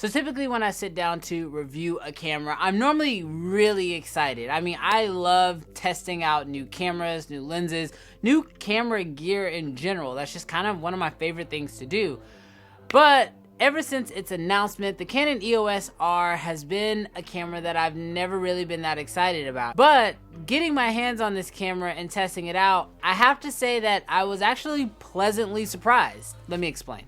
So typically when I sit down to review a camera, I'm normally really excited. I mean, I love testing out new cameras, new lenses, new camera gear in general. That's just kind of one of my favorite things to do. But ever since its announcement, the Canon EOS R has been a camera that I've never really been that excited about. But getting my hands on this camera and testing it out, I have to say that I was actually pleasantly surprised. Let me explain.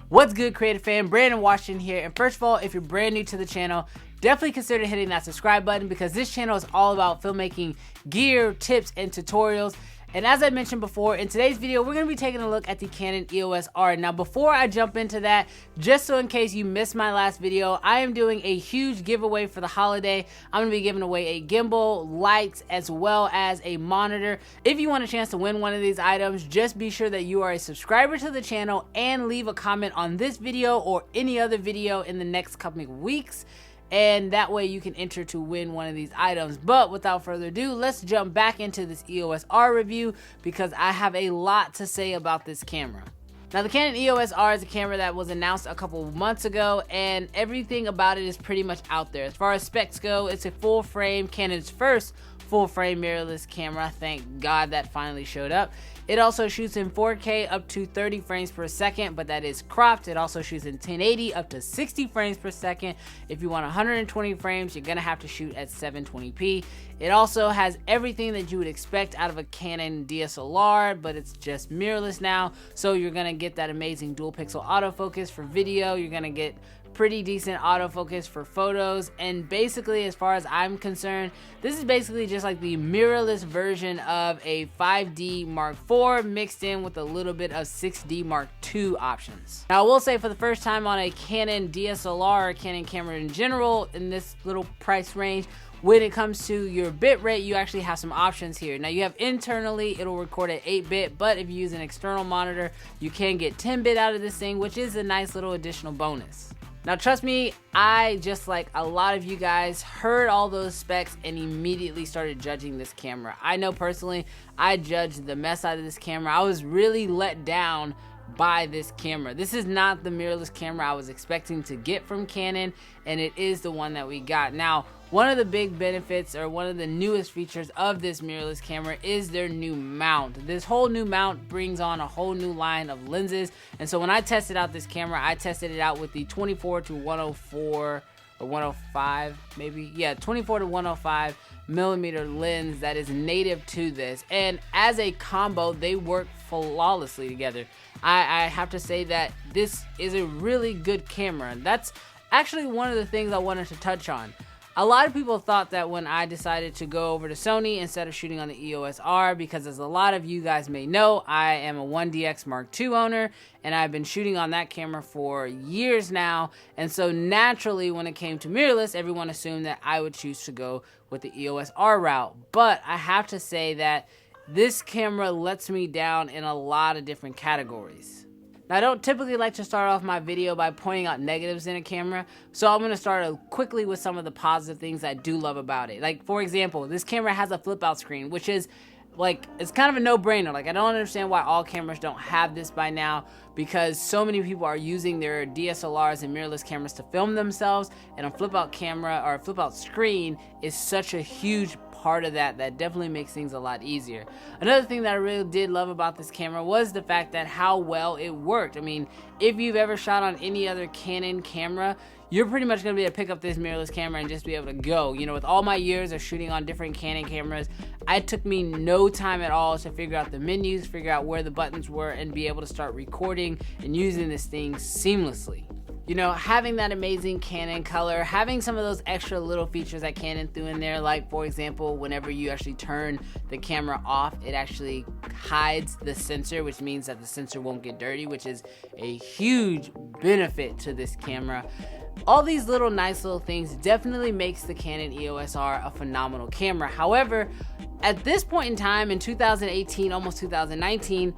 What's good, creative fan? Brandon Washington here, and first of all, if you're brand new to the channel, definitely consider hitting that subscribe button because this channel is all about filmmaking gear, tips, and tutorials. And as I mentioned before, in today's video, we're going to be taking a look at the Canon EOS R. Now, before I jump into that, just so in case you missed my last video, I am doing a huge giveaway for the holiday. I'm going to be giving away a gimbal, lights, as well as a monitor. If you want a chance to win one of these items, just be sure that you are a subscriber to the channel and leave a comment on this video or any other video in the next couple of weeks. And that way you can enter to win one of these items. But without further ado, let's jump back into this EOS R review because I have a lot to say about this camera. Now, the Canon EOS R is a camera that was announced a couple of months ago, and everything about it is pretty much out there. As far as specs go, it's a full frame, Canon's first full frame mirrorless camera. Thank God that finally showed up. It also shoots in 4K up to 30 frames per second, but that is cropped. It also shoots in 1080 up to 60 frames per second. If you want 120 frames, you're gonna have to shoot at 720p. It also has everything that you would expect out of a Canon DSLR, but it's just mirrorless now. So you're gonna get that amazing dual pixel autofocus for video. You're gonna get pretty decent autofocus for photos, and basically, as far as I'm concerned, this is basically just like the mirrorless version of a 5D Mark IV mixed in with a little bit of 6D Mark II options. Now, I will say for the first time on a Canon DSLR or Canon camera in general in this little price range, when it comes to your bitrate, you actually have some options here. Now, you have internally, it'll record at 8-bit, but if you use an external monitor, you can get 10-bit out of this thing, which is a nice little additional bonus. Now, trust me, I, just like a lot of you guys, heard all those specs and immediately started judging this camera. I know personally, I judged the mess out of this camera. I was really let down by this camera. This is not the mirrorless camera I was expecting to get from Canon, and it is the one that we got. Now, one of the big benefits, or one of the newest features of this mirrorless camera, is their new mount. This whole new mount brings on a whole new line of lenses, and so when I tested out this camera, I tested it out with the 24 to 104 or 105 maybe, yeah, 24 to 105 millimeter lens that is native to this, and as a combo they work flawlessly together. I have to say that this is a really good camera, and that's actually one of the things I wanted to touch on. A lot of people thought that when I decided to go over to Sony instead of shooting on the EOS R, because as a lot of you guys may know, I am a 1DX Mark II owner, and I've been shooting on that camera for years now, and so naturally when it came to mirrorless, everyone assumed that I would choose to go with the EOS R route. But I have to say that this camera lets me down in a lot of different categories. Now, I don't typically like to start off my video by pointing out negatives in a camera, so I'm going to start quickly with some of the positive things I do love about it. Like, for example, this camera has a flip out screen, which is like, it's kind of a no-brainer. Like, I don't understand why all cameras don't have this by now, because so many people are using their DSLRs and mirrorless cameras to film themselves, and a flip out camera or a flip out screen is such a huge part of that definitely makes things a lot easier. Another thing that I really did love about this camera was the fact that how well it worked. I mean, if you've ever shot on any other Canon camera, you're pretty much going to be able to pick up this mirrorless camera and just be able to go. You know, with all my years of shooting on different Canon cameras, it took me no time at all to figure out the menus, figure out where the buttons were, and be able to start recording and using this thing seamlessly. You know, having that amazing Canon color, having some of those extra little features that Canon threw in there, like for example, whenever you actually turn the camera off, it actually hides the sensor, which means that the sensor won't get dirty, which is a huge benefit to this camera. All these little nice little things definitely makes the Canon EOS R a phenomenal camera. However, at this point in time in 2018, almost 2019,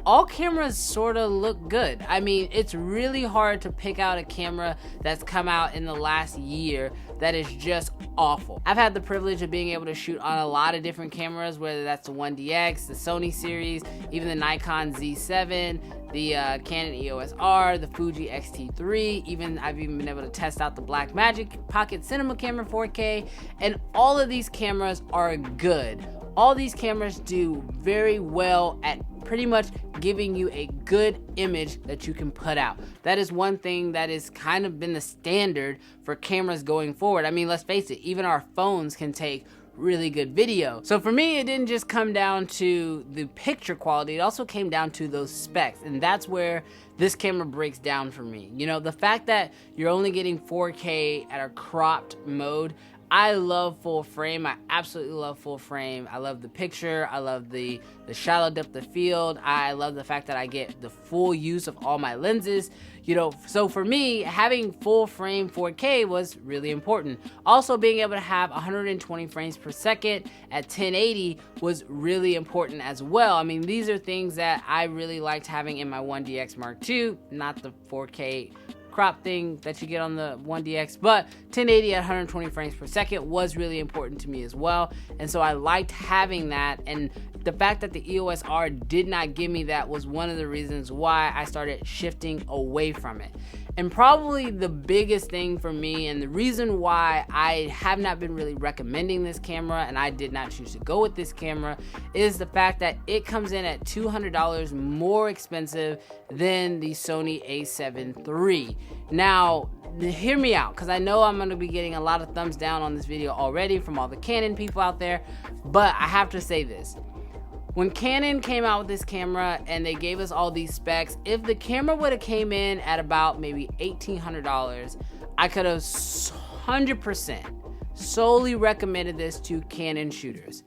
all cameras sort of look good. I mean, it's really hard to pick out a camera that's come out in the last year that is just awful. I've had the privilege of being able to shoot on a lot of different cameras, whether that's the 1DX, the Sony series, even the Nikon Z7, the Canon EOS R, the Fuji X-T3, I've even been able to test out the Blackmagic Pocket Cinema Camera 4K, and all of these cameras are good. All these cameras do very well at pretty much giving you a good image that you can put out. That is one thing that has kind of been the standard for cameras going forward. I mean, let's face it, even our phones can take really good video. So for me, it didn't just come down to the picture quality, it also came down to those specs, and that's where this camera breaks down for me. You know, the fact that you're only getting 4K at a cropped mode. I love full frame. I absolutely love full frame. I love the picture. I love the shallow depth of field. I love the fact that I get the full use of all my lenses. You know, so for me, having full frame 4K was really important. Also, being able to have 120 frames per second at 1080 was really important as well. I mean, these are things that I really liked having in my 1DX Mark II, not the 4K crop thing that you get on the 1DX, but 1080 at 120 frames per second was really important to me as well, and so I liked having that, and the fact that the EOS R did not give me that was one of the reasons why I started shifting away from it. And probably the biggest thing for me, and the reason why I have not been really recommending this camera and I did not choose to go with this camera, is the fact that it comes in at $200 more expensive than the Sony a7 III. Now, hear me out, because I know I'm going to be getting a lot of thumbs down on this video already from all the Canon people out there, but I have to say this. When Canon came out with this camera and they gave us all these specs, if the camera would have came in at about maybe $1,800, I could have 100% solely recommended this to Canon shooters.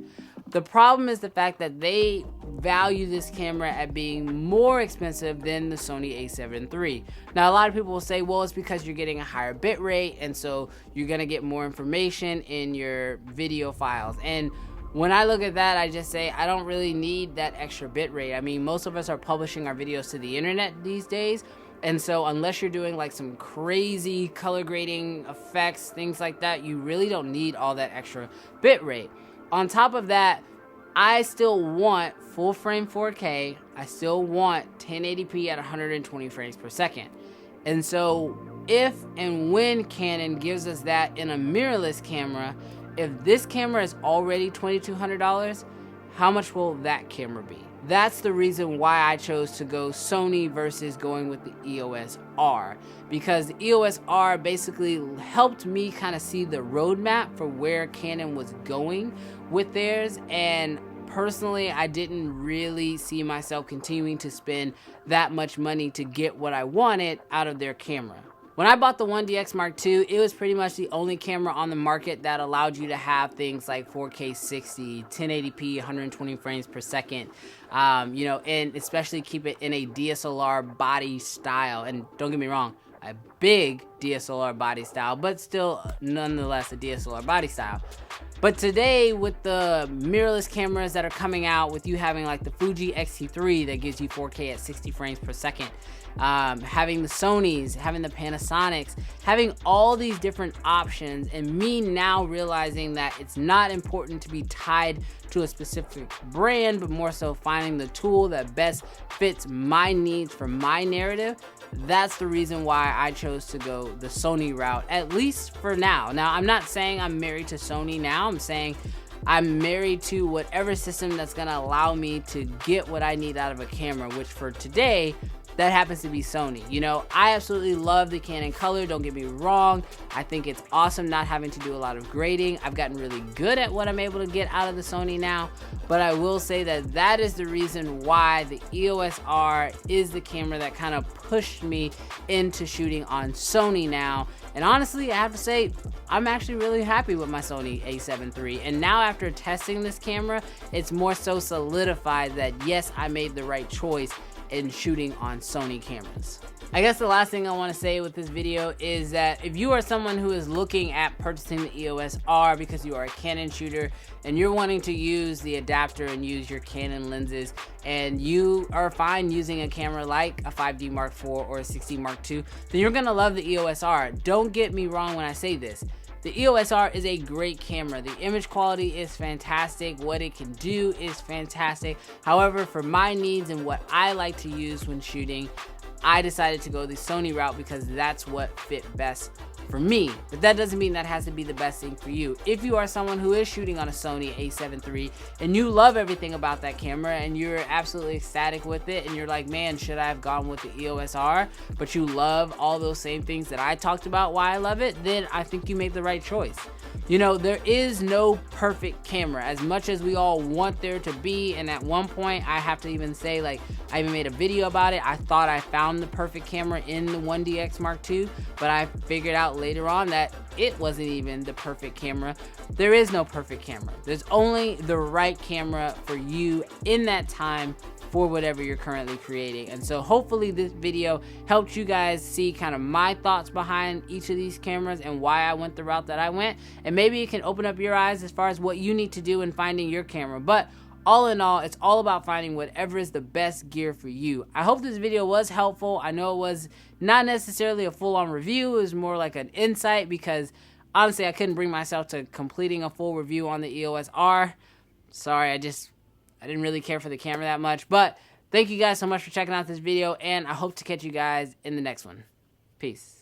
The problem is the fact that they value this camera at being more expensive than the Sony a7 III. Now, a lot of people will say, well, it's because you're getting a higher bit rate, and so you're gonna get more information in your video files. And when I look at that, I just say I don't really need that extra bit rate. I mean, most of us are publishing our videos to the internet these days, and so unless you're doing like some crazy color grading effects, things like that, you really don't need all that extra bit rate. On top of that, I still want full frame 4K. I still want 1080p at 120 frames per second. And so if and when Canon gives us that in a mirrorless camera, if this camera is already $2,200, how much will that camera be? That's the reason why I chose to go Sony versus going with the EOS R, because the EOS R basically helped me kind of see the roadmap for where Canon was going with theirs, and personally, I didn't really see myself continuing to spend that much money to get what I wanted out of their camera. When I bought the 1DX Mark II, it was pretty much the only camera on the market that allowed you to have things like 4K 60, 1080p, 120 frames per second, you know, and especially keep it in a DSLR body style. And don't get me wrong, a big DSLR body style, but still nonetheless a DSLR body style. But today, with the mirrorless cameras that are coming out, with you having like the Fuji X-T3 that gives you 4K at 60 frames per second, having the Sonys, having the Panasonics, having all these different options, and me now realizing that it's not important to be tied to a specific brand, but more so finding the tool that best fits my needs for my narrative. That's the reason why I chose to go the Sony route, at least for now. Now, I'm not saying I'm married to Sony now. I'm saying I'm married to whatever system that's going to allow me to get what I need out of a camera, which for today, that happens to be Sony. You know, I absolutely love the Canon color, don't get me wrong. I think it's awesome not having to do a lot of grading. I've gotten really good at what I'm able to get out of the Sony now, but I will say that that is the reason why the EOS R is the camera that kind of pushed me into shooting on Sony now. And honestly, I have to say, I'm actually really happy with my Sony a7 III. And now after testing this camera, it's more so solidified that yes, I made the right choice in shooting on Sony cameras. I guess the last thing I want to say with this video is that if you are someone who is looking at purchasing the EOS R because you are a Canon shooter and you're wanting to use the adapter and use your Canon lenses, and you are fine using a camera like a 5D Mark IV or a 6D Mark II, then you're gonna love the EOS R. Don't get me wrong when I say this. The EOS R is a great camera. The image quality is fantastic. What it can do is fantastic. However, for my needs and what I like to use when shooting, I decided to go the Sony route because that's what fit best for me. But that doesn't mean that has to be the best thing for you. If you are someone who is shooting on a Sony a7 III and you love everything about that camera and you're absolutely ecstatic with it and you're like, man, should I have gone with the EOS R? But you love all those same things that I talked about why I love it, then I think you made the right choice. You know, there is no perfect camera. As much as we all want there to be, and at one point I have to even say, like, I even made a video about it. I thought I found the perfect camera in the 1DX Mark II, but I figured out later on that it wasn't even the perfect camera. There is no perfect camera. There's only the right camera for you in that time for whatever you're currently creating. And so hopefully this video helped you guys see kind of my thoughts behind each of these cameras and why I went the route that I went, and maybe it can open up your eyes as far as what you need to do in finding your camera. But all in all, it's all about finding whatever is the best gear for you. I hope this video was helpful. I know it was not necessarily a full-on review. It was more like an insight because honestly I couldn't bring myself to completing a full review on the EOS R. Sorry, I didn't really care for the camera that much. But thank you guys so much for checking out this video, and I hope to catch you guys in the next one. Peace.